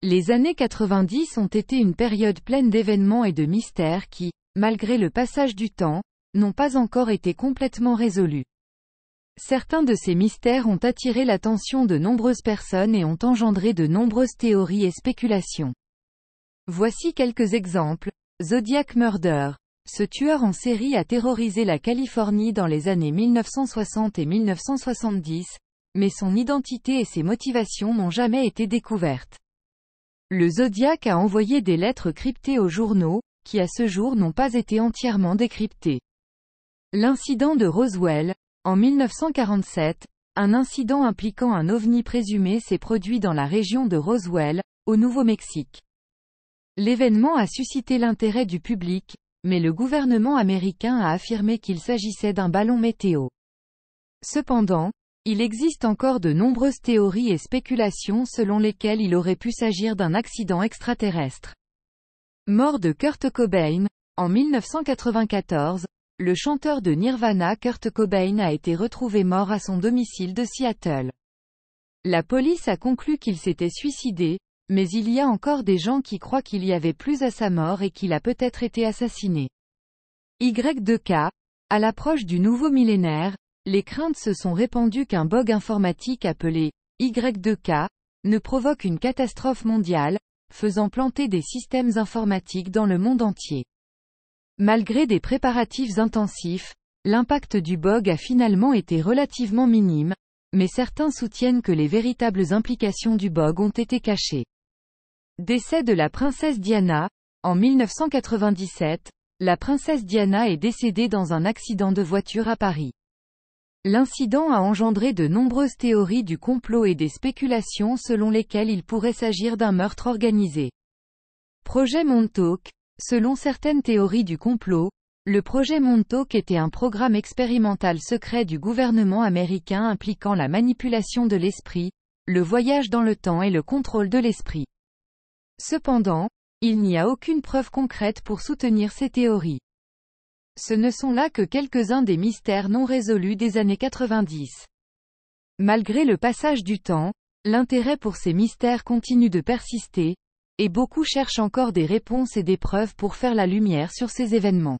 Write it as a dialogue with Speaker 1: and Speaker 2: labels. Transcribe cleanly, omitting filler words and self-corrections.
Speaker 1: Les années 90 ont été une période pleine d'événements et de mystères qui, malgré le passage du temps, n'ont pas encore été complètement résolus. Certains de ces mystères ont attiré l'attention de nombreuses personnes et ont engendré de nombreuses théories et spéculations. Voici quelques exemples. Zodiac Murder. Ce tueur en série a terrorisé la Californie dans les années 1960 et 1970, mais son identité et ses motivations n'ont jamais été découvertes. Le Zodiac a envoyé des lettres cryptées aux journaux, qui à ce jour n'ont pas été entièrement décryptées. L'incident de Roswell. En 1947, un incident impliquant un ovni présumé s'est produit dans la région de Roswell, au Nouveau-Mexique. L'événement a suscité l'intérêt du public, mais le gouvernement américain a affirmé qu'il s'agissait d'un ballon météo. Cependant, il existe encore de nombreuses théories et spéculations selon lesquelles il aurait pu s'agir d'un accident extraterrestre. Mort de Kurt Cobain. En 1994, le chanteur de Nirvana Kurt Cobain a été retrouvé mort à son domicile de Seattle. La police a conclu qu'il s'était suicidé, mais il y a encore des gens qui croient qu'il y avait plus à sa mort et qu'il a peut-être été assassiné. Y2K. À l'approche du nouveau millénaire, les craintes se sont répandues qu'un bug informatique appelé Y2K ne provoque une catastrophe mondiale, faisant planter des systèmes informatiques dans le monde entier. Malgré des préparatifs intensifs, l'impact du bug a finalement été relativement minime, mais certains soutiennent que les véritables implications du bug ont été cachées. Décès de la princesse Diana. En 1997, la princesse Diana est décédée dans un accident de voiture à Paris. L'incident a engendré de nombreuses théories du complot et des spéculations selon lesquelles il pourrait s'agir d'un meurtre organisé. Projet Montauk. Selon certaines théories du complot, le projet Montauk était un programme expérimental secret du gouvernement américain impliquant la manipulation de l'esprit, le voyage dans le temps et le contrôle de l'esprit. Cependant, il n'y a aucune preuve concrète pour soutenir ces théories. Ce ne sont là que quelques-uns des mystères non résolus des années 90. Malgré le passage du temps, l'intérêt pour ces mystères continue de persister, et beaucoup cherchent encore des réponses et des preuves pour faire la lumière sur ces événements.